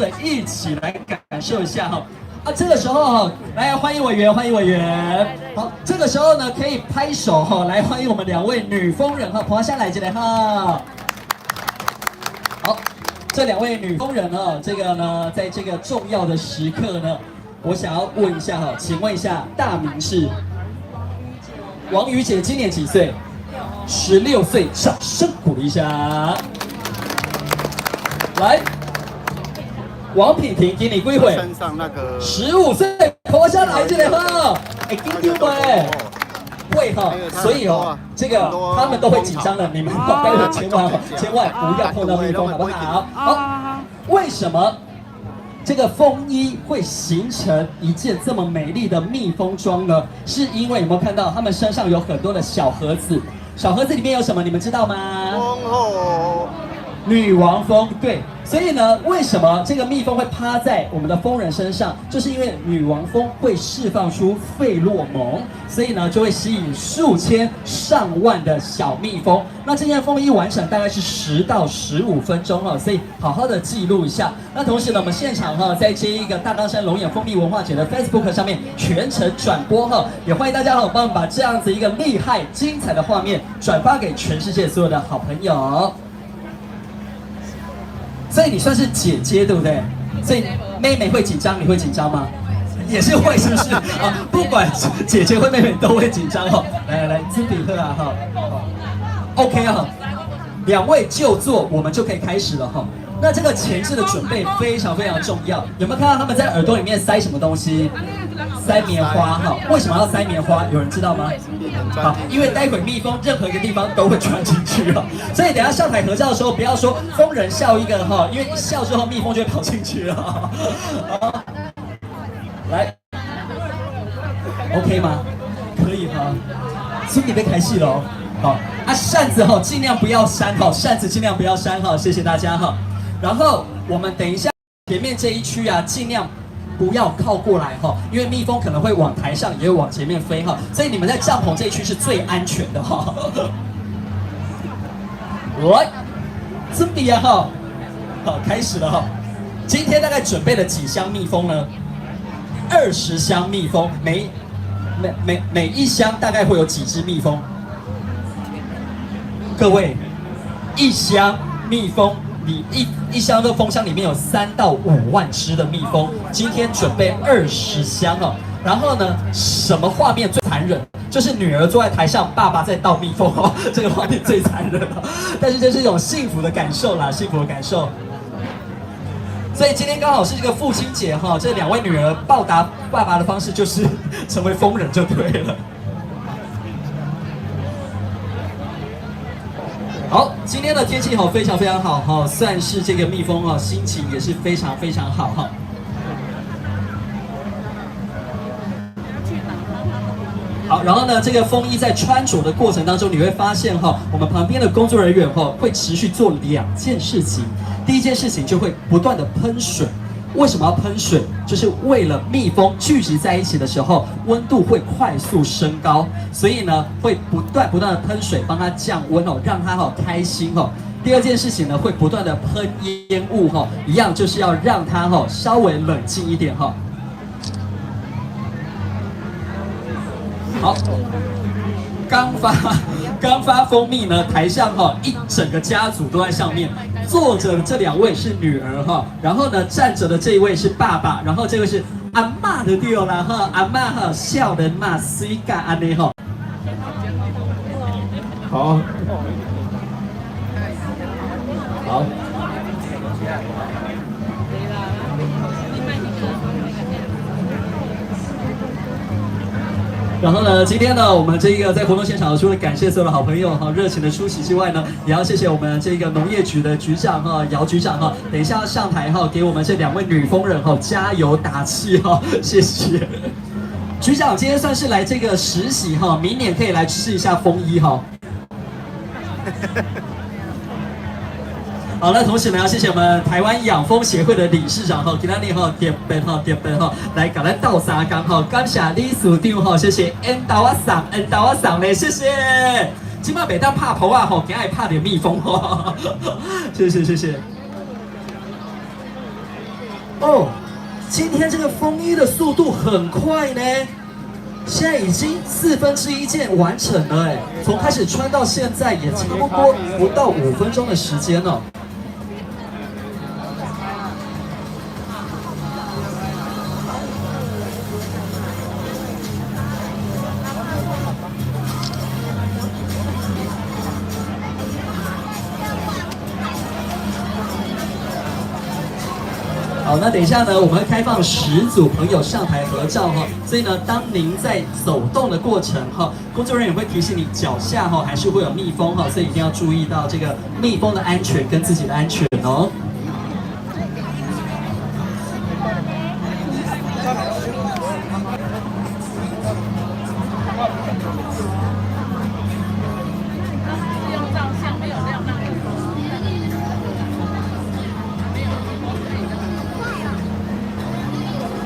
的一起来感受一下哈。啊，这个时候哈，来欢迎委员，欢迎委员。好，这个时候呢，可以拍手哈，来欢迎我们2位女疯人哈，跑下来这里哈。好，这2位女疯人哈，这个呢，在这个重要的时刻呢，我想要问一下哈，请问一下大名是王瑜姐，今年几岁？16岁，掌声鼓励一下。来。王品婷，给你归回。身上那个15岁，活下来这里哈，哎，紧张不？会哈，所以哦，这个他们都会紧张的，你们待会千万不要碰到蜜蜂，好不好？好，为什么这个风衣会形成一件这么美丽的蜜蜂装呢？是因为有没有看到他们身上有很多的小盒子？小盒子里面有什么？你们知道吗？蜂后。女王蜂，对，所以呢，为什么这个蜜蜂会趴在我们的蜂人身上？就是因为女王蜂会释放出费洛蒙，所以呢，就会吸引数千上万的小蜜蜂。那这件风衣完成大概是10到15分钟哈，所以好好的记录一下。那同时呢，我们现场哈，在这一个大冈山龙眼蜂蜜文化节的 Facebook 上面全程转播哈，也欢迎大家哈，帮我们把这样子一个厉害精彩的画面转发给全世界所有的好朋友。所以你算是姐姐对不对？所以妹妹会紧张，你会紧张吗？也是会，是不是？啊，不管姐姐或妹妹都会紧张哈。来，资比赫啊哈。OK 啊，2位就坐，我们就可以开始了哈。那这个前置的准备非常非常重要。有没有看到他们在耳朵里面塞什么东西？塞棉花哈。为什么要塞棉花？有人知道吗？好，因为待会蜜蜂任何一个地方都会钻进去哦，所以等下上台合照的时候，不要说蜂人笑一个哈，因为一笑之后蜜蜂就会跑进去了。好，来 ，OK 吗？可以哈，兄弟被开戏了哦。好，啊扇子哈尽量不要扇哈，扇子尽量不要扇哈，谢谢大家哈。然后我们等一下前面这一区啊，尽量不要靠过来哈，因为蜜蜂可能会往台上，也会往前面飞哈，所以你们在帐篷这一区是最安全的哈。来，准备啊哈，好，开始了哈。今天大概准备了几箱蜜蜂呢？20箱蜜蜂，每一箱大概会有几只蜜蜂？各位，一箱蜜蜂。你一箱的蜂箱里面有3到5万只的蜜蜂，今天准备20箱哦。然后呢，什么画面最残忍？就是女儿坐在台上，爸爸在倒蜜蜂哦，这个画面最残忍了。但是这是一种幸福的感受啦，幸福的感受。所以今天刚好是这个父亲节哈，这2位女儿报答爸爸的方式就是成为蜂人就对了。好，今天的天气非常非常好哈，算是这个蜜蜂哈心情也是非常非常好哈。好，然后呢，这个风衣在穿着的过程当中，你会发现哈，我们旁边的工作人员会持续做2件事情。第一件事情就会不断的喷水。为什么要喷水？就是为了蜜蜂聚集在一起的时候，温度会快速升高，所以呢，会不断的喷水，帮它降温哦，让它开心哦。第2件事情呢，会不断的喷烟雾哈，一样就是要让它稍微冷静一点哈。好，刚发蜂蜜呢，台上一整个家族都在上面。坐着的这2位是女儿哈，然后呢站着的这一位是爸爸，然后这位是阿嬷的对啦哈，阿嬷哈笑人嘛，水干安尼哈。好，好。然后呢，今天呢，我们这个在活动现场除了感谢所有的好朋友热情的出席之外呢，也要谢谢我们这个农业局的局长姚局长等一下要上台给我们这2位女蜂人加油打气谢谢。局长今天算是来这个实习明年可以来试一下风衣好，那同时呢，要谢谢我们台湾养蜂协会的理事长今天特别来给咱斗三工感谢理事长谢谢恩豆啊送嘞，谢谢。今麦每当拍头啊今日拍到蜜蜂谢谢。哦，今天这个风衣的速度很快呢，现在已经1/4件完成了哎，从开始穿到现在也差不多不到5分钟的时间哦。好，那等一下呢，我们会开放10组朋友上台合照哈，所以呢，当您在走动的过程哈，工作人员会提醒你脚下哈还是会有蜜蜂哈，所以一定要注意到这个蜜蜂的安全跟自己的安全哦。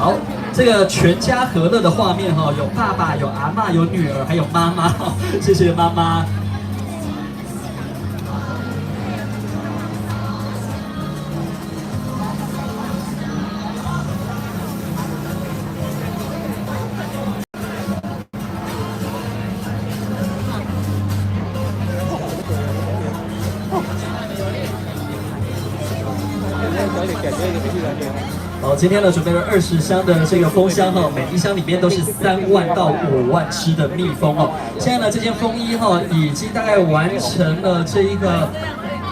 好，这个全家和乐的画面哈，有爸爸、有阿嬷、有女儿，还有妈妈，谢谢妈妈。好，今天呢准备了20箱的这个蜂箱哈，每一箱里面都是3万到5万只的蜜蜂哦。现在呢这件风衣哈已经大概完成了这一个，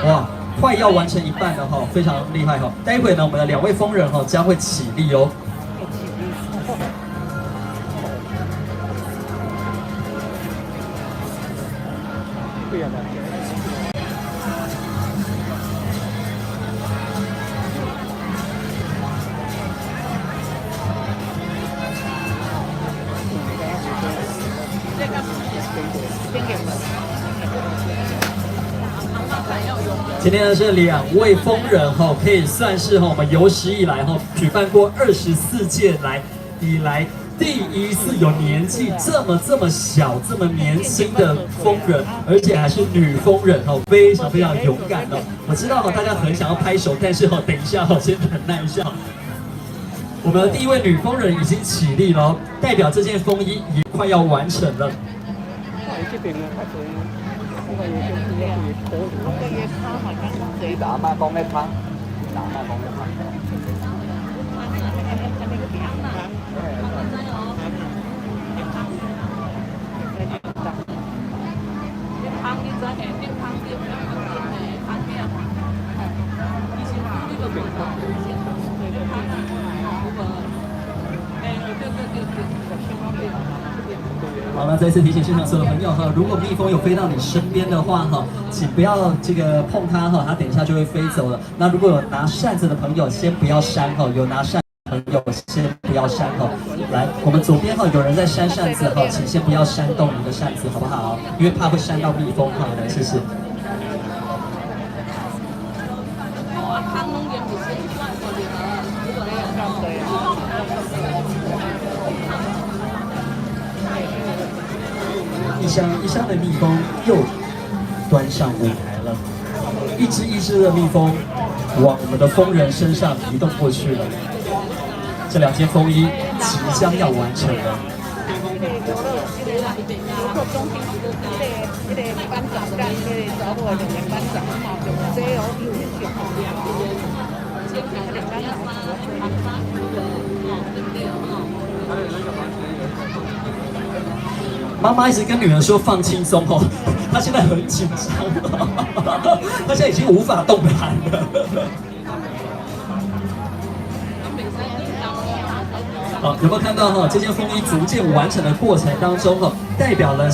哇，快要完成一半了哈，非常厉害哈。待会呢我们的2位蜂人哈将会起立哦。今天呢是2位蜂人哈，可以算是哈我们有史以来哈举办过24届以来第一次有年纪这么小、这么年轻的蜂人，而且还是女蜂人哈，非常非常勇敢哦。我知道哈大家很想要拍手，但是哈等一下哈先忍耐一下。我们的第1位女蜂人已经起立了，代表这件风衣也快要完成了。打嘛講咩拍？打嘛講咩拍？好，那再次提醒现场所有朋友哈，如果蜜蜂有飞到你身边的话哈，请不要这个碰它哈，它等一下就会飞走了。那如果有拿扇子的朋友，先不要扇哈，有拿扇的朋友先不要扇哈。来，我们左边哈有人在扇扇子哈，请先不要扇动你的扇子好不好？因为怕会扇到蜜蜂哈。来，谢谢。一箱的蜜蜂又端上舞台了，一只的蜜蜂往我们的蜂人身上移动过去了。这2件风衣即将要完成了。妈妈一直跟女儿说放轻松哦，她现在很紧张，她现在已经无法动弹了。好，有没有看到哈？这件风衣逐渐完成的过程当中哈，代表了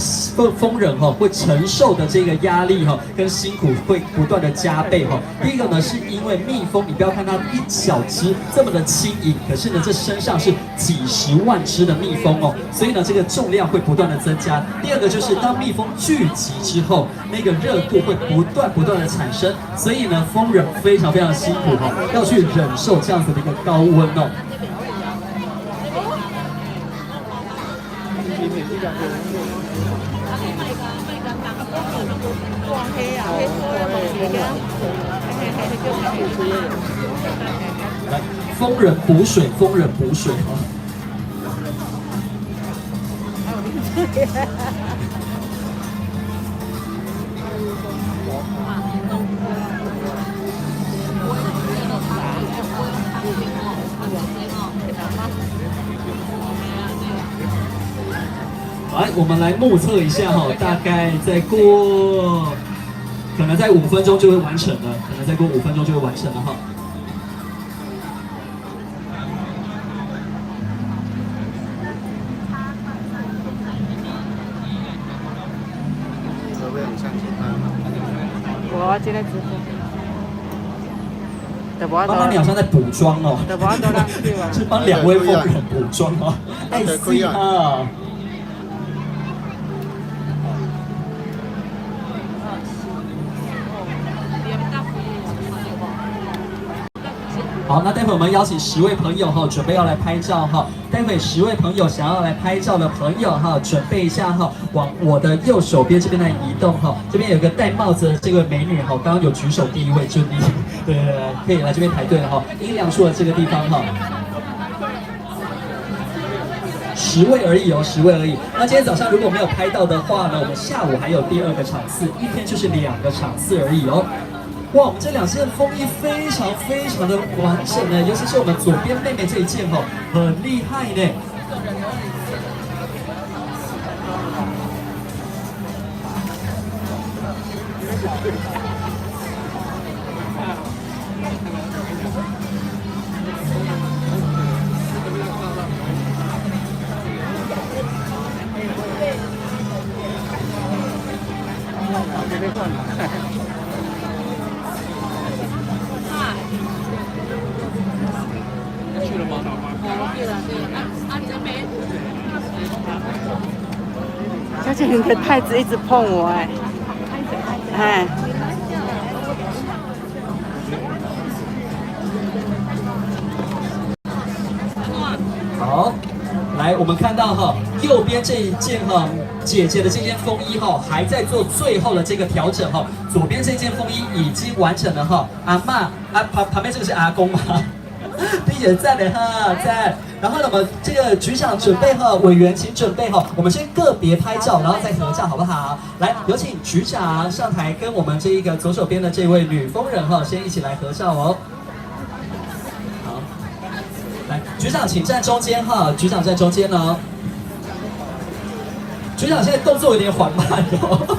蜂人哈会承受的这个压力哈跟辛苦会不断的加倍哈。第一个呢，是因为蜜蜂，你不要看它一小只这么的轻盈，可是呢，这身上是几十万只的蜜蜂哦，所以呢，这个重量会不断的增加。第二个就是当蜜蜂聚集之后，那个热度会不断的产生，所以呢，蜂人非常辛苦哈，要去忍受这样子的一个高温哦。来，疯人补水，疯人补水哈。来，我们来目测一下哈，大概再过，可能在5分钟就会完成了，可能再过5分钟就会完成了哈。我今天直播。妈妈，你好像在补妆哦，是帮2位疯人补妆哦，太细了。好，那待会我们邀请10位朋友哈，准备要来拍照哈。待会10位朋友想要来拍照的朋友哈，准备一下哈，往我的右手边这边来移动哈。这边有个戴帽子的这位美女哈，刚刚有举手第1位，就你，对，可以来这边排队了哈。阴凉处的这个地方哈。10位而已哦，10位而已。那今天早上如果没有拍到的话呢，我们下午还有第2个场次，一天就是2个场次而已哦。哇，我们这2件风衣非常的完整呢，尤其是我们左边妹妹这一件哦，很厉害呢。小姐，你的太子一直碰我哎，好，来，我们看到哈，右边这一件哈，姐姐的这件风衣哈，还在做最后的这个调整哈。左边这件风衣已经完成了哈。阿嬷啊，旁边这个是阿公吗？并且赞的哈，赞。然后呢，我们这个局长准备哈，委员请准备哈，我们先个别拍照，然后再合照，好不好？来，有请局长上台，跟我们这一个左手边的这位女疯人哈，先一起来合照哦。好，来，局长请站中间哈，局长站中间哦。局长现在动作有点缓慢哦，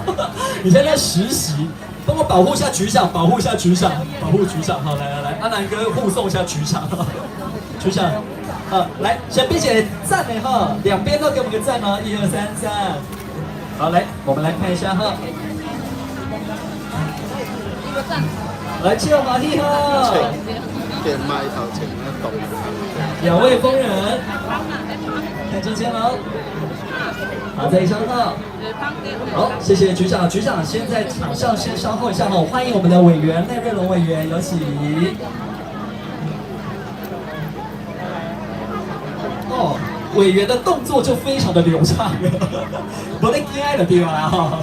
你现在在实习。帮我保护一下局长，保护一下局长，保护局长。好，来，阿南哥护送一下局长。局长，来，先并且赞美哈，2边都给我们个赞哦，1、2、3，赞。好，来，我们来看一下哈。一个赞。来，切马蒂哈。变麦头前那懂。2位疯人，看中间喽。好，再一声哈。好，谢谢局长。局长先在场上先稍后一下哈，欢迎我们的委员赖瑞龙委员，有请。哦，委员的动作就非常的流畅，不得惊的对吧哈？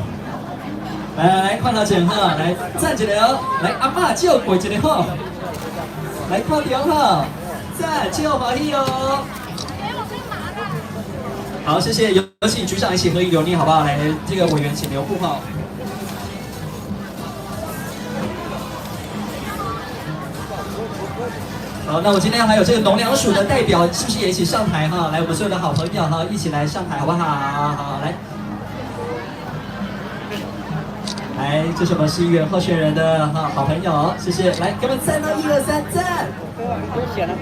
来，看到前哈，来站起来哦，来阿嬷借我跪一个哈，来看到哈，赞，借我欢喜哦。好，谢谢，有请局长一起合影留念，好不好？来，这个委员请留步哈。好，那我今天还有这个农粮署的代表，是不是也一起上台哈？来，我们所有的好朋友哈，一起来上台，好不好？好，来，来，这是我们市议员候选人的哈好朋友，谢谢，来，给我们赞到1、2、3，赞。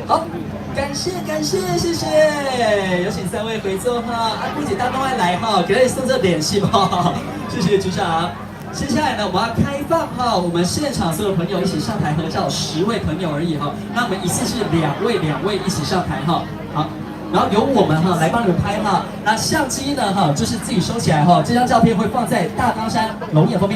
好。感谢，谢谢，有请3位回座哈，姑姐大东爱来哈，给大家送这点心哈，谢谢局长。接下来呢，我们要开放哈，我们现场所有朋友一起上台合照，10位朋友而已哈，那我们一次是2位一起上台哈，好，然后由我们哈来帮你们拍哈，那相机呢哈就是自己收起来哈，这张照片会放在大冈山龙眼封面。